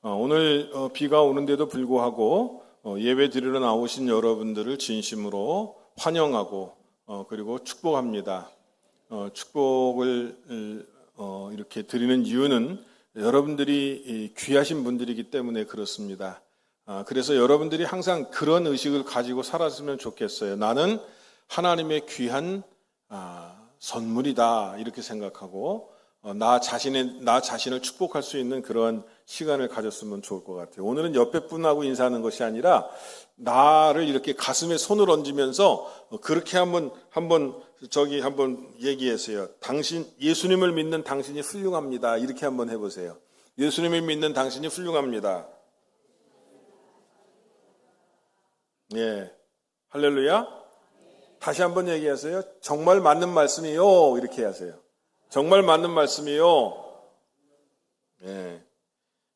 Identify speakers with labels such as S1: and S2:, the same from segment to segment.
S1: 오늘 비가 오는데도 불구하고 예배 드리러 나오신 여러분들을 진심으로 환영하고 그리고 축복합니다. 축복을 이렇게 드리는 이유는 여러분들이 귀하신 분들이기 때문에 그렇습니다. 그래서 여러분들이 항상 그런 의식을 가지고 살았으면 좋겠어요. 나는 하나님의 귀한 선물이다 이렇게 생각하고 나 자신을 축복할 수 있는 그런 시간을 가졌으면 좋을 것 같아요. 오늘은 옆에 분하고 인사하는 것이 아니라 나를 이렇게 가슴에 손을 얹으면서 그렇게 한번 얘기했어요. 예수님을 믿는 당신이 훌륭합니다. 이렇게 한번 해보세요. 예수님을 믿는 당신이 훌륭합니다. 예, 할렐루야. 다시 한번 얘기하세요. 정말 맞는 말씀이요. 이렇게 하세요. 정말 맞는 말씀이요. 예.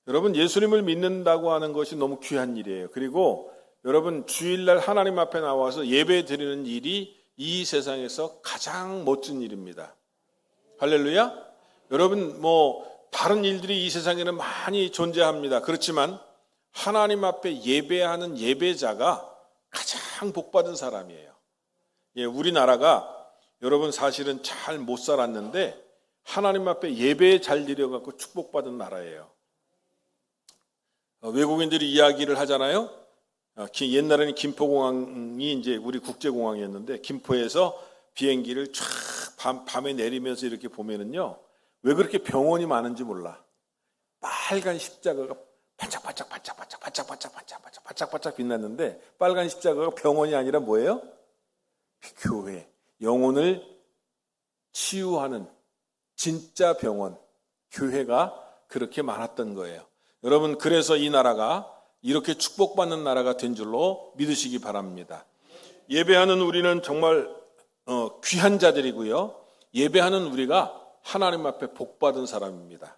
S1: 여러분, 예수님을 믿는다고 하는 것이 너무 귀한 일이에요. 그리고 여러분, 주일날 하나님 앞에 나와서 예배 드리는 일이 이 세상에서 가장 멋진 일입니다. 할렐루야. 여러분, 다른 일들이 이 세상에는 많이 존재합니다. 그렇지만 하나님 앞에 예배하는 예배자가 가장 복받은 사람이에요. 예, 우리나라가 여러분 사실은 잘 못 살았는데 하나님 앞에 예배 잘 드려갖고 축복받은 나라예요. 외국인들이 이야기를 하잖아요. 옛날에는 김포공항이 이제 우리 국제공항이었는데 김포에서 비행기를 쫙 밤에 내리면서 이렇게 보면은요. 왜 그렇게 병원이 많은지 몰라. 빨간 십자가가 반짝반짝 빛났는데 빨간 십자가가 병원이 아니라 뭐예요? 교회. 영혼을 치유하는 진짜 병원, 교회가 그렇게 많았던 거예요. 여러분, 그래서 이 나라가 이렇게 축복받는 나라가 된 줄로 믿으시기 바랍니다. 예배하는 우리는 정말 귀한 자들이고요. 예배하는 우리가 하나님 앞에 복받은 사람입니다.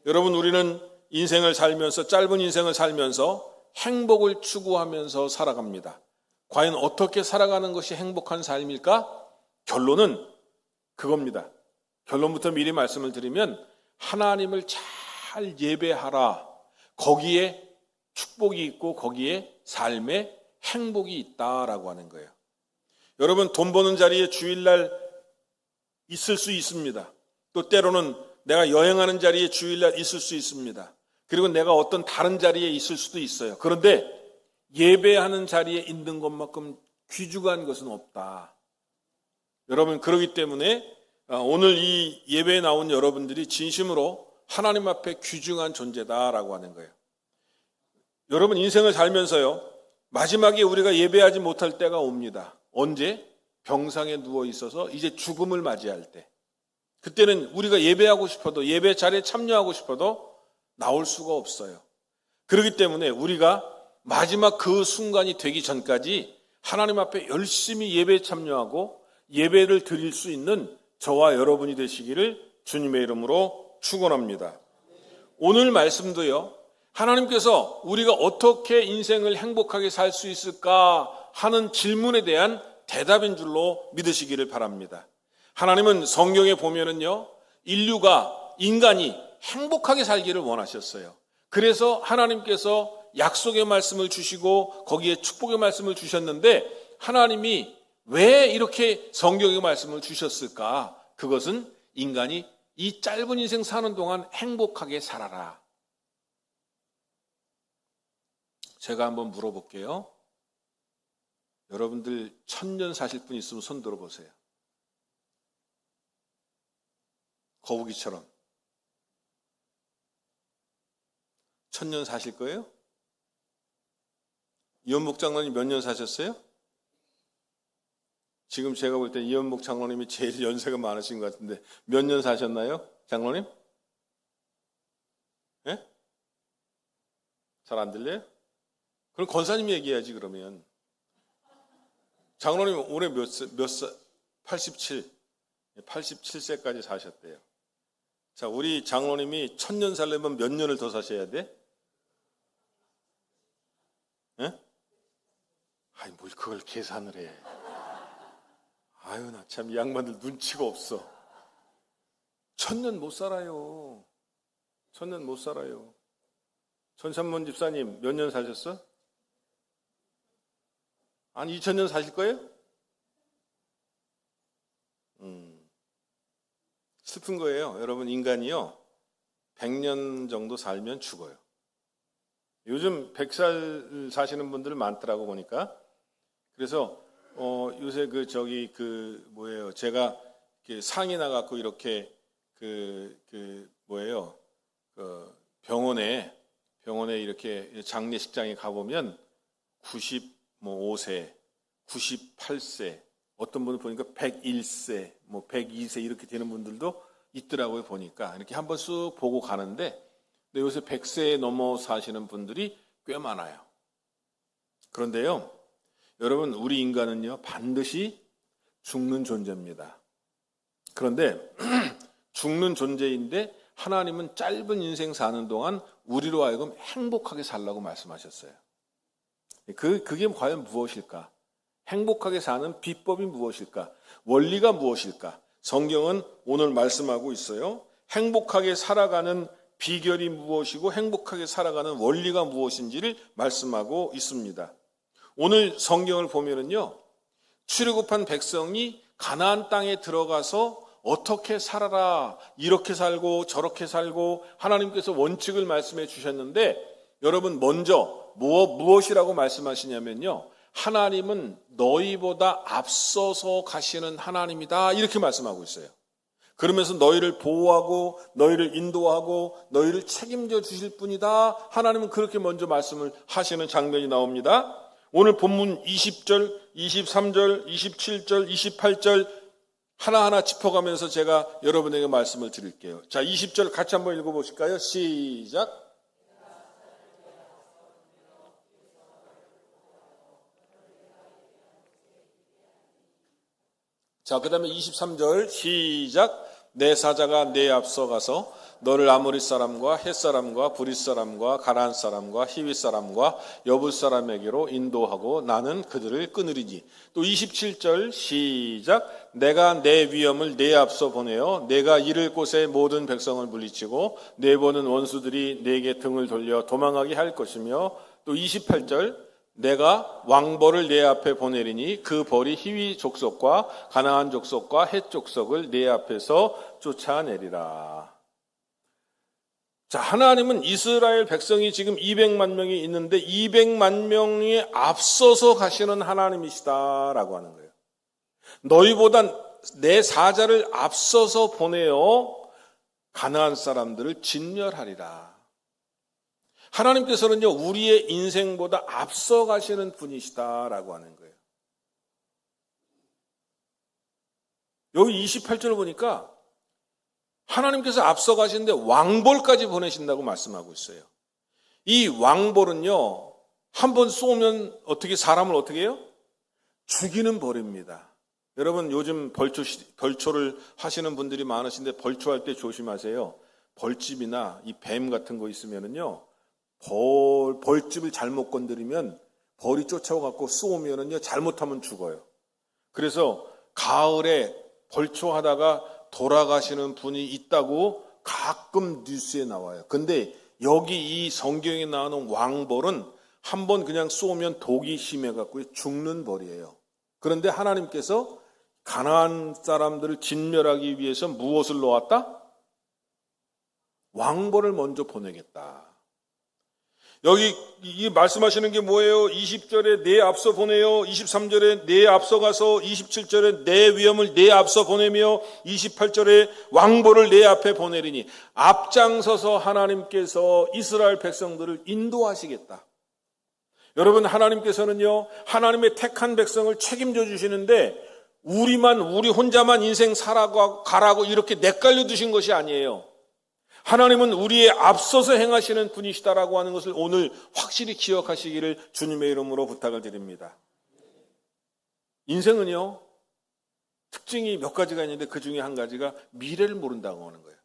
S1: 여러분, 우리는 인생을 살면서 짧은 인생을 살면서 행복을 추구하면서 살아갑니다. 과연 어떻게 살아가는 것이 행복한 삶일까? 결론은 그겁니다. 결론부터 미리 말씀을 드리면 하나님을 잘 예배하라. 거기에 축복이 있고 거기에 삶에 행복이 있다라고 하는 거예요. 여러분, 돈 버는 자리에 주일날 있을 수 있습니다. 또 때로는 내가 여행하는 자리에 주일날 있을 수 있습니다. 그리고 내가 어떤 다른 자리에 있을 수도 있어요. 그런데 예배하는 자리에 있는 것만큼 귀중한 것은 없다. 여러분, 그렇기 때문에 오늘 이 예배에 나온 여러분들이 진심으로 하나님 앞에 귀중한 존재다라고 하는 거예요. 여러분, 인생을 살면서요, 마지막에 우리가 예배하지 못할 때가 옵니다. 언제? 병상에 누워 있어서 이제 죽음을 맞이할 때. 그때는 우리가 예배하고 싶어도 예배 자리에 참여하고 싶어도 나올 수가 없어요. 그렇기 때문에 우리가 마지막 그 순간이 되기 전까지 하나님 앞에 열심히 예배에 참여하고 예배를 드릴 수 있는 저와 여러분이 되시기를 주님의 이름으로 축원합니다. 오늘 말씀도요, 하나님께서 우리가 어떻게 인생을 행복하게 살 수 있을까 하는 질문에 대한 대답인 줄로 믿으시기를 바랍니다. 하나님은 성경에 보면은요, 인간이 행복하게 살기를 원하셨어요. 그래서 하나님께서 약속의 말씀을 주시고 거기에 축복의 말씀을 주셨는데 하나님이 왜 이렇게 성경의 말씀을 주셨을까? 그것은 인간이 이 짧은 인생 사는 동안 행복하게 살아라. 제가 한번 물어볼게요. 여러분들 1000년 사실 분 있으면 손 들어보세요. 거북이처럼. 1000년 사실 거예요? 이원목 장로님 몇 년 사셨어요? 지금 제가 볼 때 이원목 장로님이 제일 연세가 많으신 것 같은데 몇 년 사셨나요? 장로님? 예? 잘 안 들려요? 그럼 권사님이 얘기해야지 그러면. 장로님 올해 몇 살? 87. 87세까지 사셨대요. 자, 우리 장로님이 1000년 살려면 몇 년을 더 사셔야 돼? 예? 아이, 뭘 그걸 계산을 해. 아유, 나 참 이 양반들 눈치가 없어. 1000년 못 살아요. 1000년 못 살아요. 전찬문 집사님 몇 년 사셨어? 한 2000년 사실 거예요? 슬픈 거예요. 여러분, 인간이요 100년 정도 살면 죽어요. 요즘 100살 사시는 분들 많더라고 보니까. 그래서 요새 제가 상이 나갖고 이렇게 병원에 이렇게 장례식장에 가보면 95세, 98세, 어떤 분을 보니까 101세, 102세 이렇게 되는 분들도 있더라고요, 보니까. 이렇게 한번 쑥 보고 가는데, 근데 요새 100세에 넘어 사시는 분들이 꽤 많아요. 그런데요, 여러분, 우리 인간은요, 반드시 죽는 존재입니다. 그런데, 죽는 존재인데, 하나님은 짧은 인생 사는 동안 우리로 하여금 행복하게 살라고 말씀하셨어요. 그게 과연 무엇일까? 행복하게 사는 비법이 무엇일까? 원리가 무엇일까? 성경은 오늘 말씀하고 있어요. 행복하게 살아가는 비결이 무엇이고 행복하게 살아가는 원리가 무엇인지를 말씀하고 있습니다. 오늘 성경을 보면은요, 출애굽한 백성이 가나안 땅에 들어가서 어떻게 살아라, 이렇게 살고 저렇게 살고 하나님께서 원칙을 말씀해 주셨는데, 여러분 먼저 무엇이라고 말씀하시냐면요, 하나님은 너희보다 앞서서 가시는 하나님이다, 이렇게 말씀하고 있어요. 그러면서 너희를 보호하고 너희를 인도하고 너희를 책임져 주실 분이다, 하나님은 그렇게 먼저 말씀을 하시는 장면이 나옵니다. 오늘 본문 20절, 23절, 27절, 28절 하나하나 짚어가면서 제가 여러분에게 말씀을 드릴게요. 자, 20절 같이 한번 읽어보실까요? 시작. 자, 그 다음에 23절 시작. 내 사자가 내 앞서 가서 너를 아모리 사람과 헷 사람과 브릿 사람과 가나안 사람과 히윗 사람과 여붓 사람에게로 인도하고 나는 그들을 끊으리니. 또 27절 시작. 내가 내 위엄을 내 앞서 보내어 내가 이를 곳의 모든 백성을 물리치고 내보는 원수들이 내게 등을 돌려 도망하게 할 것이며, 또 28절 내가 왕벌을 내 앞에 보내리니 그 벌이 히위 족속과 가나안 족속과 헷 족속을 내 앞에서 쫓아내리라. 자, 하나님은 이스라엘 백성이 지금 200만 명이 있는데 200만 명이 앞서서 가시는 하나님이시다라고 하는 거예요. 너희보다 내 사자를 앞서서 보내어 가나안 사람들을 진멸하리라. 하나님께서는요, 우리의 인생보다 앞서 가시는 분이시다라고 하는 거예요. 여기 28절을 보니까 하나님께서 앞서 가시는데 왕벌까지 보내신다고 말씀하고 있어요. 이 왕벌은요, 한번 쏘면 사람을 어떻게 해요? 죽이는 벌입니다. 여러분, 요즘 벌초를 하시는 분들이 많으신데 벌초할 때 조심하세요. 벌집이나 이 뱀 같은 거 있으면은요, 벌집을 잘못 건드리면 벌이 쫓아와갖고 쏘면은요, 잘못하면 죽어요. 그래서 가을에 벌초하다가 돌아가시는 분이 있다고 가끔 뉴스에 나와요. 근데 여기 이 성경에 나오는 왕벌은 한번 그냥 쏘면 독이 심해갖고 죽는 벌이에요. 그런데 하나님께서 가나안 사람들을 진멸하기 위해서 무엇을 놓았다? 왕벌을 먼저 보내겠다. 여기 이 말씀하시는 게 뭐예요? 20절에 내 앞서 보내요, 23절에 내 앞서 가서, 27절에 내 위엄을 내 앞서 보내며, 28절에 왕벌을 내 앞에 보내리니, 앞장서서 하나님께서 이스라엘 백성들을 인도하시겠다. 여러분, 하나님께서는요, 하나님의 택한 백성을 책임져 주시는데 우리 혼자만 인생 가라고 이렇게 내깔려 두신 것이 아니에요. 하나님은 우리의 앞서서 행하시는 분이시다라고 하는 것을 오늘 확실히 기억하시기를 주님의 이름으로 부탁을 드립니다. 인생은요, 특징이 몇 가지가 있는데 그 중에 한 가지가 미래를 모른다고 하는 거예요.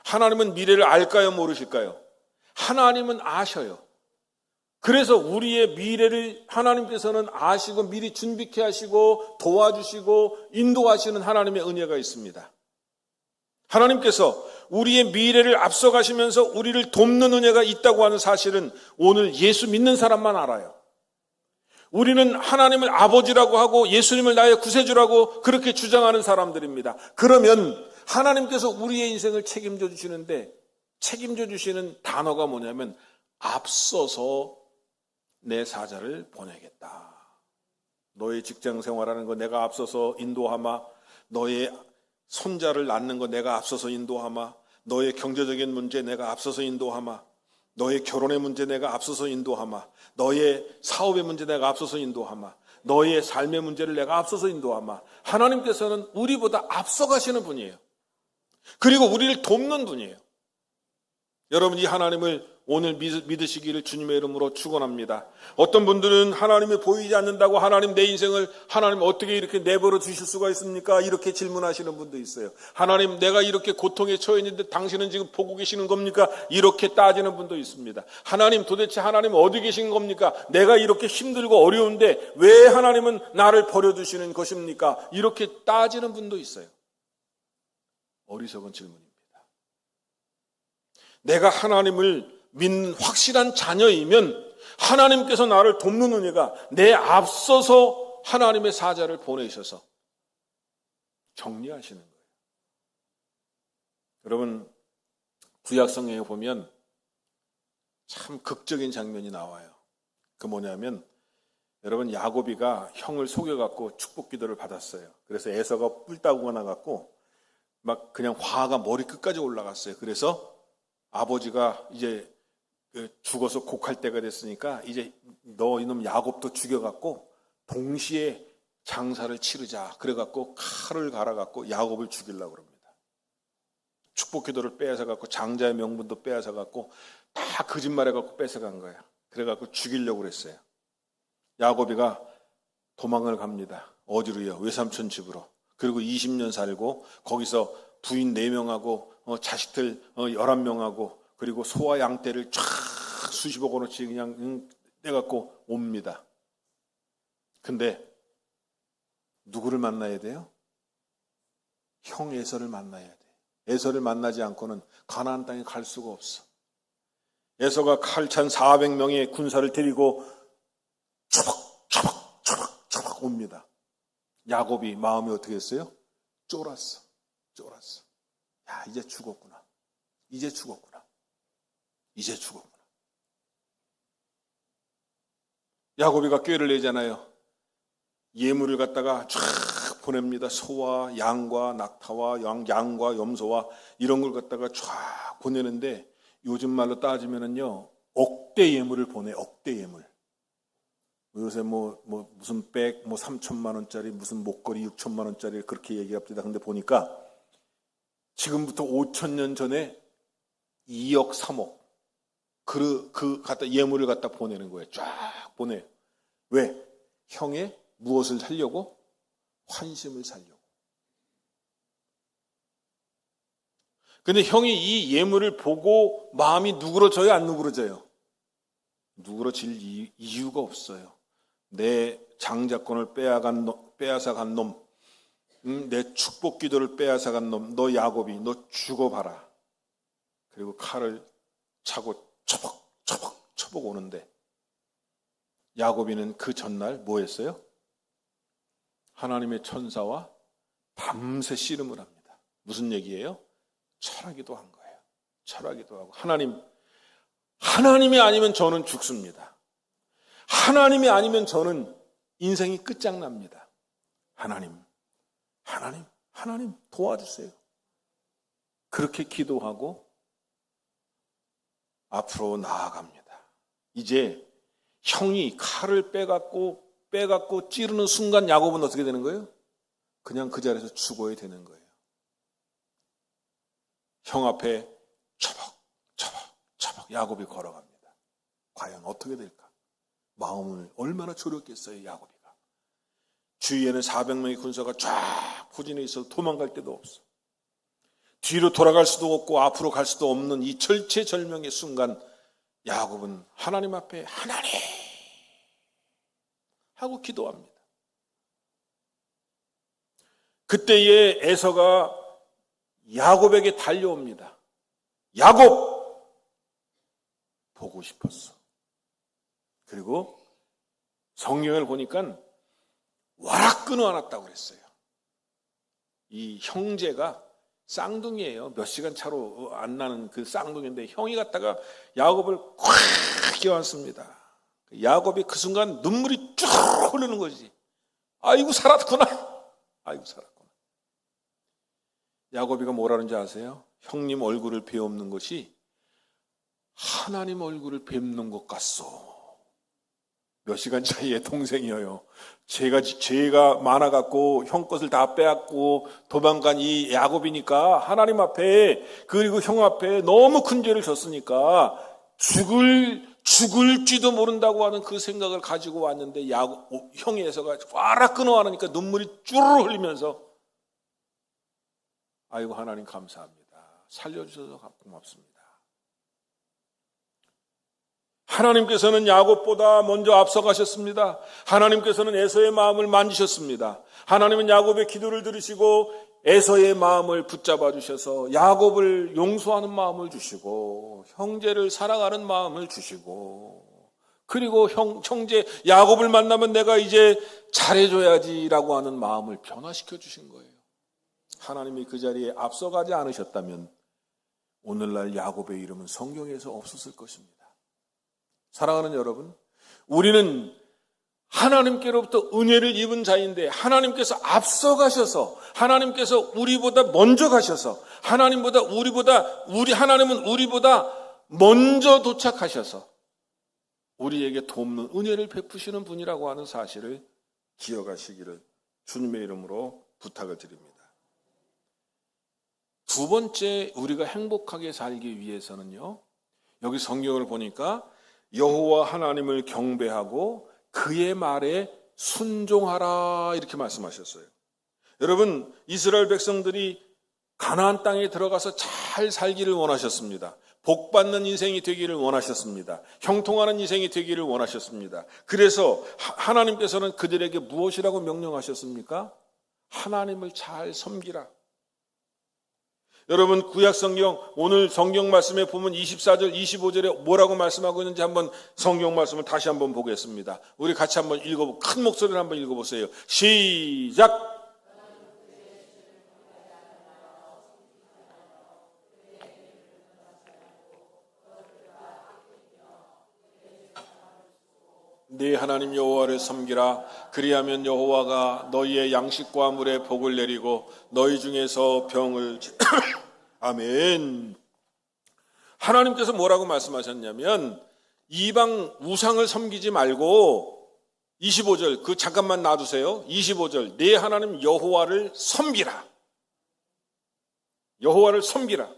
S1: 하나님은 미래를 알까요, 모르실까요? 하나님은 아셔요. 그래서 우리의 미래를 하나님께서는 아시고 미리 준비케 하시고 도와주시고 인도하시는 하나님의 은혜가 있습니다. 하나님께서 우리의 미래를 앞서가시면서 우리를 돕는 은혜가 있다고 하는 사실은 오늘 예수 믿는 사람만 알아요. 우리는 하나님을 아버지라고 하고 예수님을 나의 구세주라고 그렇게 주장하는 사람들입니다. 그러면 하나님께서 우리의 인생을 책임져 주시는데 책임져 주시는 단어가 뭐냐면 앞서서 내 사자를 보내겠다. 너의 직장 생활하는 거 내가 앞서서 인도하마. 너의 손자를 낳는 거 내가 앞서서 인도하마. 너의 경제적인 문제 내가 앞서서 인도하마. 너의 결혼의 문제 내가 앞서서 인도하마. 너의 사업의 문제 내가 앞서서 인도하마. 너의 삶의 문제를 내가 앞서서 인도하마. 하나님께서는 우리보다 앞서가시는 분이에요. 그리고 우리를 돕는 분이에요. 여러분 이 하나님을 오늘 믿으시기를 주님의 이름으로 축원합니다. 어떤 분들은 하나님이 보이지 않는다고 하나님 내 인생을 하나님 어떻게 이렇게 내버려 두실 수가 있습니까? 이렇게 질문하시는 분도 있어요. 하나님 내가 이렇게 고통에 처해 있는데 당신은 지금 보고 계시는 겁니까? 이렇게 따지는 분도 있습니다. 하나님 도대체 하나님 어디 계신 겁니까? 내가 이렇게 힘들고 어려운데 왜 하나님은 나를 버려두시는 것입니까? 이렇게 따지는 분도 있어요. 어리석은 질문입니다. 내가 하나님을 믿는 확실한 자녀이면 하나님께서 나를 돕는 은혜가 내 앞서서 하나님의 사자를 보내셔서 정리하시는 거예요. 여러분 구약성경에 보면 참 극적인 장면이 나와요. 그 뭐냐면 여러분 야곱이가 형을 속여갖고 축복기도를 받았어요. 그래서 에서가 뿔따구가 나갖고 막 그냥 화가 머리 끝까지 올라갔어요. 그래서 아버지가 이제 죽어서 곡할 때가 됐으니까 이제 너 이놈 야곱도 죽여갖고 동시에 장사를 치르자. 그래갖고 칼을 갈아갖고 야곱을 죽이려고 그럽니다. 축복기도를 빼앗아갖고 장자의 명분도 빼앗아갖고 다 거짓말해갖고 뺏어간 거야. 그래갖고 죽이려고 그랬어요. 야곱이가 도망을 갑니다. 어디로요? 외삼촌 집으로. 그리고 20년 살고 거기서 부인 4명하고 자식들 11명하고 그리고 소와 양떼를 쫙 수십억 원어치 그냥 떼갖고 옵니다. 근데 누구를 만나야 돼요? 형 에서를 만나야 돼. 에서를 만나지 않고는 가나안 땅에 갈 수가 없어. 에서가 칼찬 400명의 군사를 데리고 초박 옵니다. 야곱이 마음이 어떻게 했어요? 쫄았어. 야, 이제 죽었구나. 야곱이가 꾀를 내잖아요. 예물을 갖다가 쫙 보냅니다. 소와 양과 낙타와 양과 염소와 이런 걸 갖다가 쫙 보내는데 요즘 말로 따지면은요, 억대 예물을 보내, 억대 예물. 요새 무슨 백, 3천만 원짜리, 무슨 목걸이 6천만 원짜리 그렇게 얘기합니다. 근데 보니까 지금부터 5천년 전에 2억, 3억. 예물을 갖다 보내는 거예요. 쫙 보내요. 왜? 형의 무엇을 살려고? 환심을 살려고. 근데 형이 이 예물을 보고 마음이 누그러져요? 안 누그러져요? 누그러질 이유가 없어요. 내 장자권을 빼앗아간 놈, 내 축복 기도를 빼앗아간 놈, 너 야곱이 너 죽어봐라. 그리고 칼을 차고 처벅 오는데 야곱이는 그 전날 뭐 했어요? 하나님의 천사와 밤새 씨름을 합니다. 무슨 얘기예요? 철하기도 한 거예요. 철하기도 하고 하나님이 아니면 저는 죽습니다. 하나님이 아니면 저는 인생이 끝장납니다. 하나님 도와주세요. 그렇게 기도하고 앞으로 나아갑니다. 이제 형이 칼을 빼갖고 찌르는 순간 야곱은 어떻게 되는 거예요? 그냥 그 자리에서 죽어야 되는 거예요. 형 앞에 처벅 야곱이 걸어갑니다. 과연 어떻게 될까? 마음을 얼마나 졸였겠어요, 야곱이가. 주위에는 400명의 군사가 쫙 포진해 있어서 도망갈 데도 없어. 뒤로 돌아갈 수도 없고 앞으로 갈 수도 없는 이 절체절명의 순간 야곱은 하나님 앞에 하나님 하고 기도합니다. 그때에 에서가 야곱에게 달려옵니다. 야곱 보고 싶었어. 그리고 성경을 보니까 와락 끊어안았다고 그랬어요. 이 형제가 쌍둥이에요. 몇 시간 차로 안 나는 그 쌍둥이인데 형이 갔다가 야곱을 콱 껴안습니다. 야곱이 그 순간 눈물이 쭉 흐르는 거지. 아이고 살았구나. 아이고 살았구나. 야곱이가 뭐라는지 아세요? 형님 얼굴을 베옵는 것이 하나님 얼굴을 뵙는 것 같소. 몇 시간 차이에 동생이에요. 죄가 많아갖고 형 것을 다 빼앗고 도망간 이 야곱이니까 하나님 앞에 그리고 형 앞에 너무 큰 죄를 졌으니까 죽을지도 모른다고 하는 그 생각을 가지고 왔는데 형이 에서가 와락 끊어안으니까 눈물이 쭈르르 흘리면서 아이고 하나님 감사합니다. 살려주셔서 고맙습니다. 하나님께서는 야곱보다 먼저 앞서가셨습니다. 하나님께서는 에서의 마음을 만지셨습니다. 하나님은 야곱의 기도를 들으시고 에서의 마음을 붙잡아 주셔서 야곱을 용서하는 마음을 주시고 형제를 사랑하는 마음을 주시고 그리고 형제 야곱을 만나면 내가 이제 잘해줘야지라고 하는 마음을 변화시켜 주신 거예요. 하나님이 그 자리에 앞서가지 않으셨다면 오늘날 야곱의 이름은 성경에서 없었을 것입니다. 사랑하는 여러분, 우리는 하나님께로부터 은혜를 입은 자인데 하나님께서 앞서가셔서 하나님께서 우리보다 먼저 가셔서 하나님은 우리보다 먼저 도착하셔서 우리에게 돕는 은혜를 베푸시는 분이라고 하는 사실을 기억하시기를 주님의 이름으로 부탁을 드립니다. 두 번째 우리가 행복하게 살기 위해서는요, 여기 성경을 보니까 여호와 하나님을 경배하고 그의 말에 순종하라 이렇게 말씀하셨어요. 여러분, 이스라엘 백성들이 가나안 땅에 들어가서 잘 살기를 원하셨습니다. 복받는 인생이 되기를 원하셨습니다. 형통하는 인생이 되기를 원하셨습니다. 그래서 하나님께서는 그들에게 무엇이라고 명령하셨습니까? 하나님을 잘 섬기라. 여러분, 구약성경 오늘 성경 말씀에 보면 24절 25절에 뭐라고 말씀하고 있는지 한번 성경 말씀을 다시 한번 보겠습니다. 우리 같이 한번 큰 목소리로 한번 읽어보세요. 시작. 네 하나님 여호와를 섬기라. 그리하면 여호와가 너희의 양식과 물에 복을 내리고 너희 중에서 병을 아멘. 하나님께서 뭐라고 말씀하셨냐면 이방 우상을 섬기지 말고 25절 그 잠깐만 놔두세요. 25절 네 하나님 여호와를 섬기라. 여호와를 섬기라.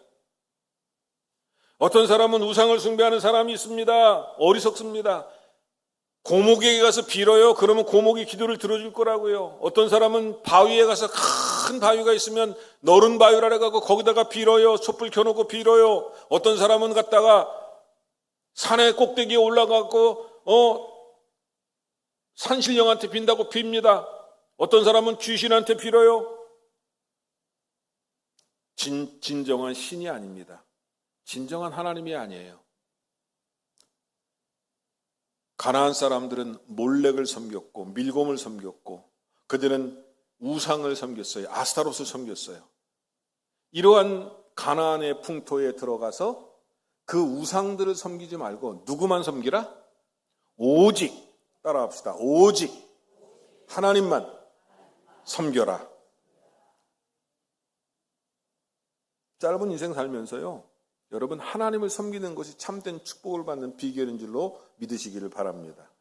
S1: 어떤 사람은 우상을 숭배하는 사람이 있습니다. 어리석습니다. 고목에게 가서 빌어요. 그러면 고목이 기도를 들어줄 거라고요. 어떤 사람은 바위에 가서 큰 바위가 있으면 너른 바위라 해가지고 거기다가 빌어요. 촛불 켜놓고 빌어요. 어떤 사람은 갔다가 산의 꼭대기에 올라가고 산신령한테 빈다고 빕니다. 어떤 사람은 귀신한테 빌어요. 진정한 신이 아닙니다. 진정한 하나님이 아니에요. 가나안 사람들은 몰렉을 섬겼고 밀곰을 섬겼고 그들은 우상을 섬겼어요. 아스타롯을 섬겼어요. 이러한 가나안의 풍토에 들어가서 그 우상들을 섬기지 말고 누구만 섬기라? 오직 따라합시다. 오직 하나님만 섬겨라. 짧은 인생 살면서요, 여러분 하나님을 섬기는 것이 참된 축복을 받는 비결인 줄로 믿으시기를 바랍니다.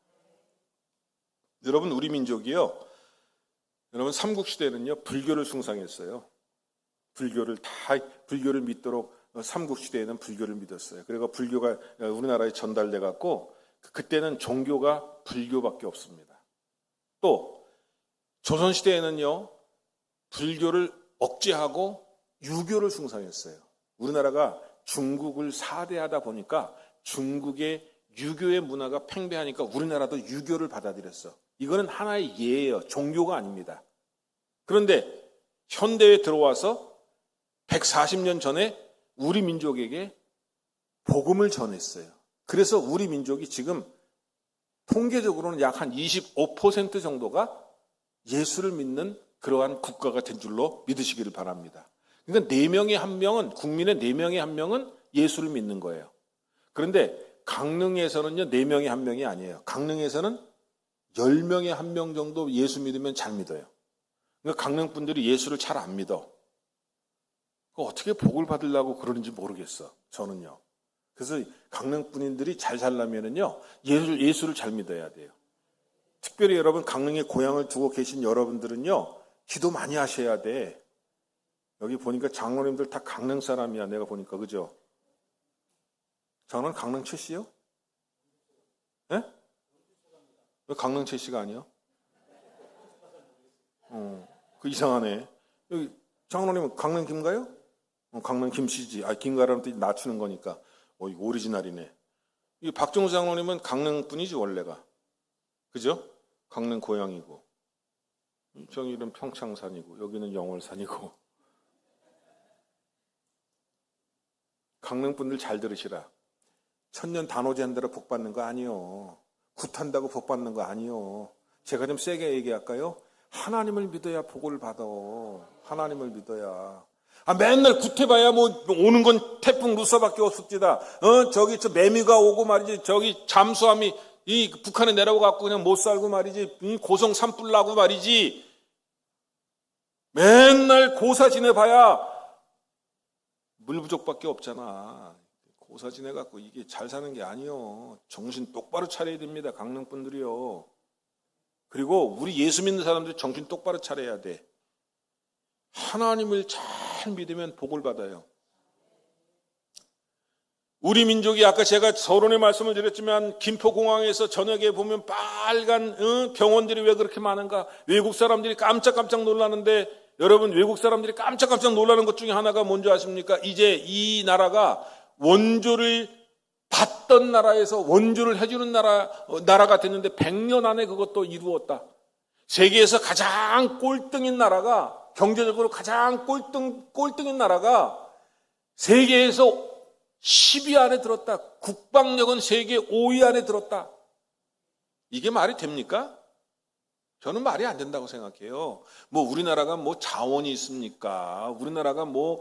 S1: 여러분 우리 민족이요, 여러분 삼국시대는요 불교를 숭상했어요. 불교를 믿도록 삼국시대에는 불교를 믿었어요. 그리고 불교가 우리나라에 전달돼 갖고 그때는 종교가 불교밖에 없습니다. 또 조선시대에는요 불교를 억제하고 유교를 숭상했어요. 우리나라가 중국을 사대하다 보니까 중국의 유교의 문화가 팽배하니까 우리나라도 유교를 받아들였어. 이거는 하나의 예예요. 종교가 아닙니다. 그런데 현대에 들어와서 140년 전에 우리 민족에게 복음을 전했어요. 그래서 우리 민족이 지금 통계적으로는 약 한 25% 정도가 예수를 믿는 그러한 국가가 된 줄로 믿으시기를 바랍니다. 그러니까 4명의 1명은, 국민의 4명의 1명은 예수를 믿는 거예요. 그런데 강릉에서는요, 4명의 1명이 아니에요. 강릉에서는 10명의 1명 정도 예수 믿으면 잘 믿어요. 그러니까 강릉 분들이 예수를 잘 안 믿어. 어떻게 복을 받으려고 그러는지 모르겠어, 저는요. 그래서 강릉 분들이 잘 살려면은요, 예수를 잘 믿어야 돼요. 특별히 여러분, 강릉에 고향을 두고 계신 여러분들은요, 기도 많이 하셔야 돼. 여기 보니까 장로님들 다 강릉 사람이야, 내가 보니까, 그죠? 장로는 강릉 최씨요? 예? 왜 강릉 최씨가 아니야? 그 이상하네. 여기 장로님은 강릉 김가요? 강릉 김씨지. 김가라는 뜻이 낮추는 거니까. 이거 오리지널이네. 이 박정수 장로님은 강릉 분이지, 원래가. 그죠? 강릉 고향이고. 저기는 평창산이고, 여기는 영월산이고. 강릉 분들 잘 들으시라. 천년 단오제 한다고 복 받는 거 아니요. 굿한다고 복 받는 거 아니요. 제가 좀 세게 얘기할까요? 하나님을 믿어야 복을 받아. 하나님을 믿어야. 맨날 굿해봐야 뭐 오는 건 태풍 루서밖에 없습니다. 저기 저 매미가 오고 말이지. 저기 잠수함이 이 북한에 내려와갖고 그냥 못 살고 말이지. 이 고성 산불 나고 말이지. 맨날 고사 지내봐야 물 부족밖에 없잖아. 고사 지내갖고 이게 잘 사는 게 아니요. 정신 똑바로 차려야 됩니다. 강릉 분들이요. 그리고 우리 예수 믿는 사람들이 정신 똑바로 차려야 돼. 하나님을 잘 믿으면 복을 받아요. 우리 민족이 아까 제가 서론에 말씀을 드렸지만 김포공항에서 저녁에 보면 빨간 병원들이 왜 그렇게 많은가? 외국 사람들이 깜짝깜짝 놀라는데 여러분 외국 사람들이 깜짝깜짝 놀라는 것 중에 하나가 뭔지 아십니까? 이제 이 나라가 원조를 받던 나라에서 원조를 해주는 나라가 됐는데 100년 안에 그것도 이루었다. 세계에서 가장 꼴등인 나라가 경제적으로 가장 꼴등인 나라가 세계에서 10위 안에 들었다. 국방력은 세계 5위 안에 들었다. 이게 말이 됩니까? 저는 말이 안 된다고 생각해요. 뭐 우리나라가 뭐 자원이 있습니까? 우리나라가 뭐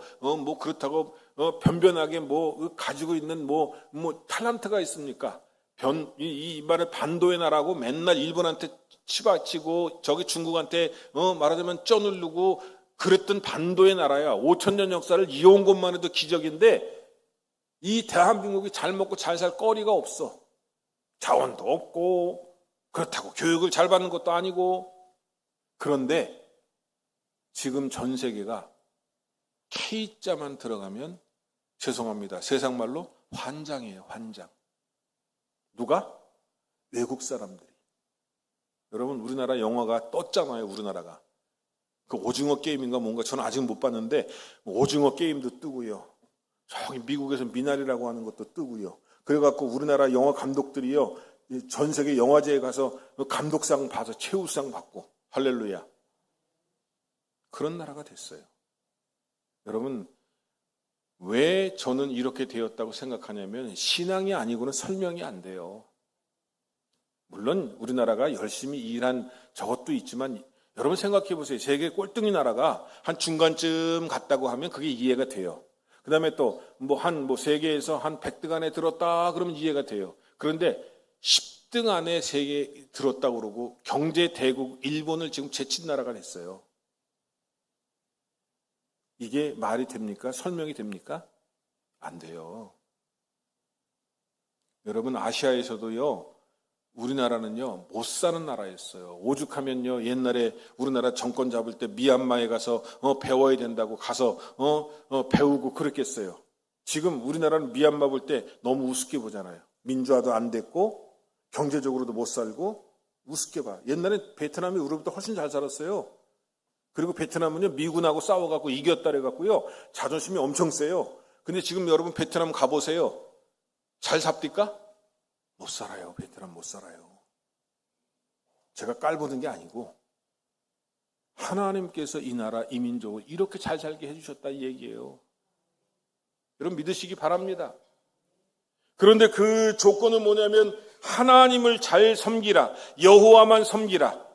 S1: 그렇다고 변변하게 뭐 가지고 있는 뭐 탤런트가 있습니까? 이 말을 반도의 나라고 맨날 일본한테 치받치고 저기 중국한테 말하자면 쪄누르고 그랬던 반도의 나라야. 5,000년 역사를 이어온 것만 해도 기적인데 이 대한민국이 잘 먹고 잘 살 거리가 없어. 자원도 없고 그렇다고 교육을 잘 받는 것도 아니고. 그런데 지금 전 세계가 K자만 들어가면 죄송합니다. 세상 말로 환장이에요. 환장. 누가? 외국 사람들이. 여러분 우리나라 영화가 떴잖아요. 우리나라가. 그 오징어 게임인가 뭔가 저는 아직 못 봤는데 오징어 게임도 뜨고요. 저기 미국에서 미나리라고 하는 것도 뜨고요. 그래갖고 우리나라 영화 감독들이요. 전 세계 영화제에 가서 감독상 받아서 최우수상 받고 할렐루야. 그런 나라가 됐어요. 여러분 왜 저는 이렇게 되었다고 생각하냐면 신앙이 아니고는 설명이 안 돼요. 물론 우리나라가 열심히 일한 저것도 있지만 여러분 생각해 보세요. 세계 꼴등이 나라가 한 중간쯤 갔다고 하면 그게 이해가 돼요. 그 다음에 또 세계에서 한 100등 안에 들었다 그러면 이해가 돼요. 그런데 10등 안에 세계에 들었다고 그러고 경제 대국 일본을 지금 제친 나라가 됐어요. 이게 말이 됩니까? 설명이 됩니까? 안 돼요. 여러분 아시아에서도요. 우리나라는요. 못 사는 나라였어요. 오죽하면요. 옛날에 우리나라 정권 잡을 때 미얀마에 가서 배워야 된다고 가서 배우고 그랬겠어요. 지금 우리나라는 미얀마 볼 때 너무 우습게 보잖아요. 민주화도 안 됐고 경제적으로도 못 살고 우습게 봐. 옛날에 베트남이 우리보다 훨씬 잘 살았어요. 그리고 베트남은요. 미군하고 싸워갖고 이겼다 그래갖고요. 자존심이 엄청 세요. 근데 지금 여러분 베트남 가보세요. 잘 삽니까? 못 살아요. 베트남 못 살아요. 제가 깔보는 게 아니고 하나님께서 이 나라 이 민족을 이렇게 잘 살게 해주셨다 이 얘기예요. 여러분 믿으시기 바랍니다. 그런데 그 조건은 뭐냐면 하나님을 잘 섬기라. 여호와만 섬기라.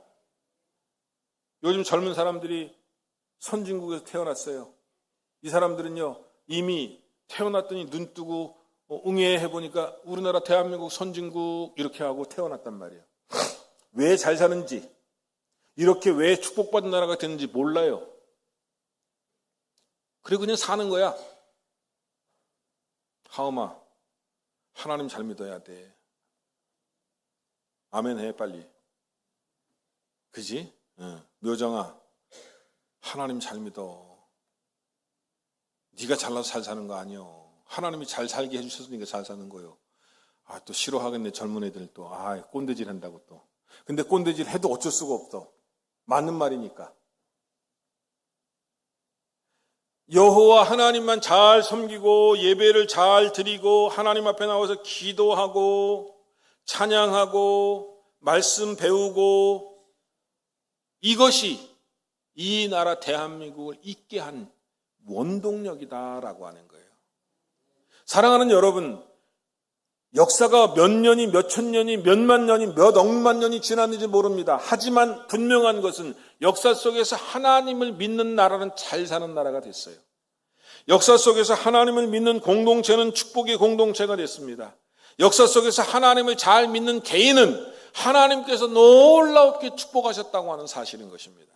S1: 요즘 젊은 사람들이 선진국에서 태어났어요. 이 사람들은요, 이미 태어났더니 눈 뜨고 응애해보니까 우리나라 대한민국 선진국 이렇게 하고 태어났단 말이에요. 왜 잘 사는지, 이렇게 왜 축복받은 나라가 되는지 몰라요. 그리고 그냥 사는 거야. 하음아, 하나님 잘 믿어야 돼. 아멘 해 빨리. 그지? 묘정아, 하나님 잘 믿어. 네가 잘나서 잘 사는 거 아니여. 하나님이 잘 살게 해주셔서 네가 잘 사는 거요. 아, 또 싫어하겠네 젊은 애들 또. 아, 꼰대질 한다고 또. 근데 꼰대질 해도 어쩔 수가 없어. 맞는 말이니까. 여호와 하나님만 잘 섬기고 예배를 잘 드리고 하나님 앞에 나와서 기도하고 찬양하고 말씀 배우고, 이것이 이 나라 대한민국을 있게 한 원동력이다라고 하는 거예요. 사랑하는 여러분, 역사가 몇 년이 몇 천 년이 몇만 년이 몇 억만 년이 지났는지 모릅니다. 하지만 분명한 것은 역사 속에서 하나님을 믿는 나라는 잘 사는 나라가 됐어요. 역사 속에서 하나님을 믿는 공동체는 축복의 공동체가 됐습니다. 역사 속에서 하나님을 잘 믿는 개인은 하나님께서 놀랍게 축복하셨다고 하는 사실인 것입니다.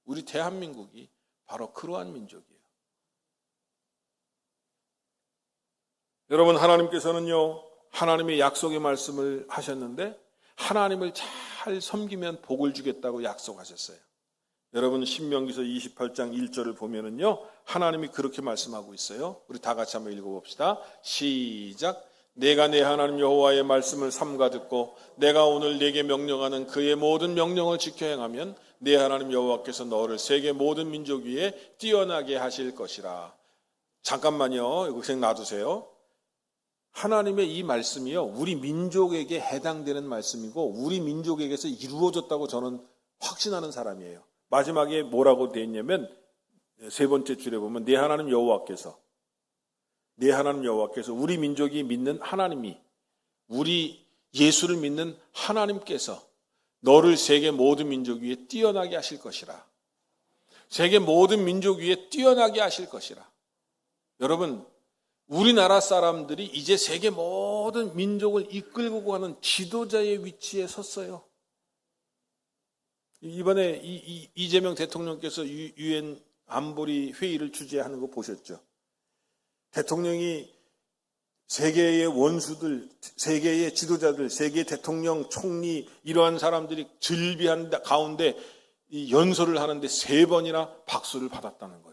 S1: 우리 대한민국이 바로 그러한 민족이에요. 여러분, 하나님께서는요, 하나님의 약속의 말씀을 하셨는데 하나님을 잘 섬기면 복을 주겠다고 약속하셨어요. 여러분, 신명기서 28장 1절을 보면은요, 하나님이 그렇게 말씀하고 있어요. 우리 다 같이 한번 읽어봅시다. 시작. 내가 내 하나님 여호와의 말씀을 삼가 듣고 내가 오늘 내게 명령하는 그의 모든 명령을 지켜 행하면 내 하나님 여호와께서 너를 세계 모든 민족 위에 뛰어나게 하실 것이라. 잠깐만요. 이거 그냥 놔두세요. 하나님의 이 말씀이요, 우리 민족에게 해당되는 말씀이고 우리 민족에게서 이루어졌다고 저는 확신하는 사람이에요. 마지막에 뭐라고 되어 있냐면 세 번째 줄에 보면 내 하나님 여호와께서, 내 하나님 여호와께서, 우리 민족이 믿는 하나님이, 우리 예수를 믿는 하나님께서 너를 세계 모든 민족 위에 뛰어나게 하실 것이라. 세계 모든 민족 위에 뛰어나게 하실 것이라. 여러분, 우리나라 사람들이 이제 세계 모든 민족을 이끌고 가는 지도자의 위치에 섰어요. 이번에 이재명 대통령께서 유엔 안보리 회의를 주재하는 거 보셨죠? 대통령이 세계의 원수들, 세계의 지도자들, 세계 대통령, 총리 이러한 사람들이 즐비한 가운데 이 연설을 하는데 3번이나 박수를 받았다는 거예요.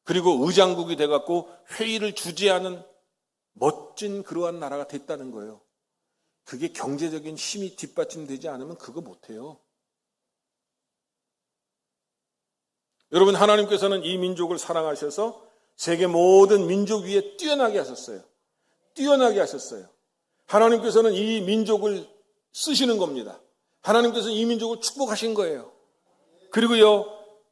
S1: 그리고 의장국이 돼갖고 회의를 주재하는 멋진 그러한 나라가 됐다는 거예요. 그게 경제적인 힘이 뒷받침되지 않으면 그거 못해요. 여러분, 하나님께서는 이 민족을 사랑하셔서 세계 모든 민족 위에 뛰어나게 하셨어요. 뛰어나게 하셨어요. 하나님께서는 이 민족을 쓰시는 겁니다. 하나님께서는 이 민족을 축복하신 거예요. 그리고요,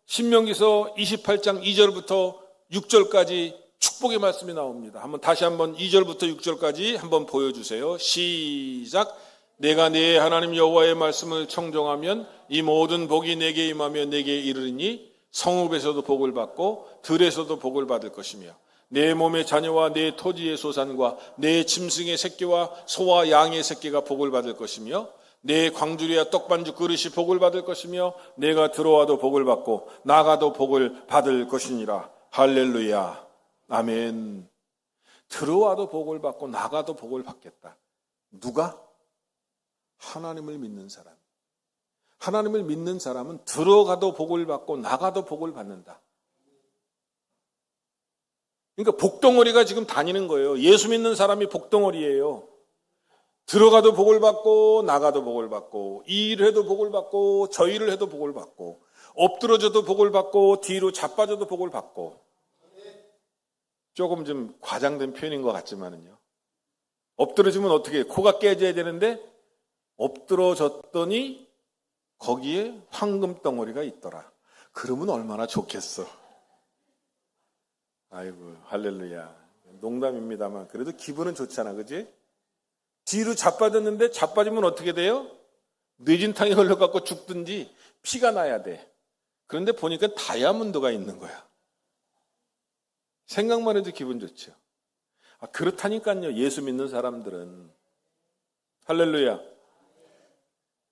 S1: 신명기서 28장 2절부터 6절까지 축복의 말씀이 나옵니다. 다시 한번 2절부터 6절까지 한번 보여주세요. 시작. 내가 내 하나님 여호와의 말씀을 청종하면 이 모든 복이 내게 임하며 내게 이르리니 성읍에서도 복을 받고 들에서도 복을 받을 것이며 내 몸의 자녀와 내 토지의 소산과 내 짐승의 새끼와 소와 양의 새끼가 복을 받을 것이며 내 광주리와 떡반죽 그릇이 복을 받을 것이며 내가 들어와도 복을 받고 나가도 복을 받을 것이니라. 할렐루야. 아멘. 들어와도 복을 받고 나가도 복을 받겠다. 누가? 하나님을 믿는 사람. 하나님을 믿는 사람은 들어가도 복을 받고 나가도 복을 받는다. 그러니까 복덩어리가 지금 다니는 거예요. 예수 믿는 사람이 복덩어리예요. 들어가도 복을 받고 나가도 복을 받고 이 일을 해도 복을 받고 저 일을 해도 복을 받고 엎드러져도 복을 받고 뒤로 자빠져도 복을 받고. 조금 좀 과장된 표현인 것 같지만은요. 엎드러지면 어떻게 해요? 코가 깨져야 되는데 엎드러졌더니 거기에 황금 덩어리가 있더라. 그러면 얼마나 좋겠어. 아이고, 할렐루야. 농담입니다만 그래도 기분은 좋잖아, 그지? 뒤로 자빠졌는데 자빠지면 어떻게 돼요? 뇌진탕에 걸려갖고 죽든지 피가 나야 돼. 그런데 보니까 다이아몬드가 있는 거야. 생각만 해도 기분 좋죠. 그렇다니까요. 예수 믿는 사람들은. 할렐루야.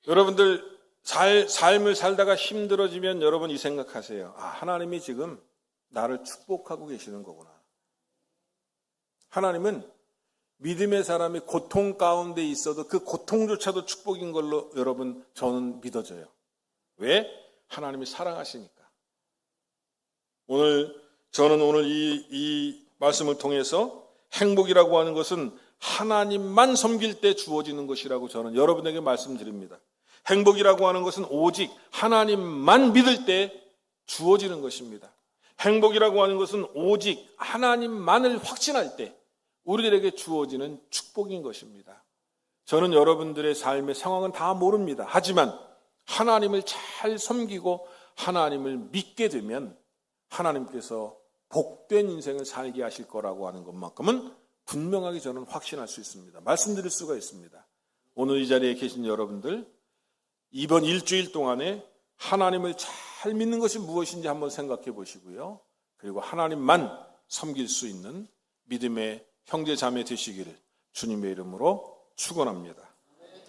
S1: 여러분들 삶을 살다가 힘들어지면 여러분 이 생각하세요. 하나님이 지금 나를 축복하고 계시는 거구나. 하나님은 믿음의 사람이 고통 가운데 있어도 그 고통조차도 축복인 걸로 여러분 저는 믿어져요. 왜? 하나님이 사랑하시니까. 저는 오늘 이 말씀을 통해서 행복이라고 하는 것은 하나님만 섬길 때 주어지는 것이라고 저는 여러분에게 말씀드립니다. 행복이라고 하는 것은 오직 하나님만 믿을 때 주어지는 것입니다. 행복이라고 하는 것은 오직 하나님만을 확신할 때 우리들에게 주어지는 축복인 것입니다. 저는 여러분들의 삶의 상황은 다 모릅니다. 하지만 하나님을 잘 섬기고 하나님을 믿게 되면 하나님께서 복된 인생을 살게 하실 거라고 하는 것만큼은 분명하게 저는 확신할 수 있습니다. 말씀드릴 수가 있습니다. 오늘 이 자리에 계신 여러분들, 이번 일주일 동안에 하나님을 잘 믿는 것이 무엇인지 한번 생각해 보시고요. 그리고 하나님만 섬길 수 있는 믿음의 형제 자매 되시기를 주님의 이름으로 축원합니다.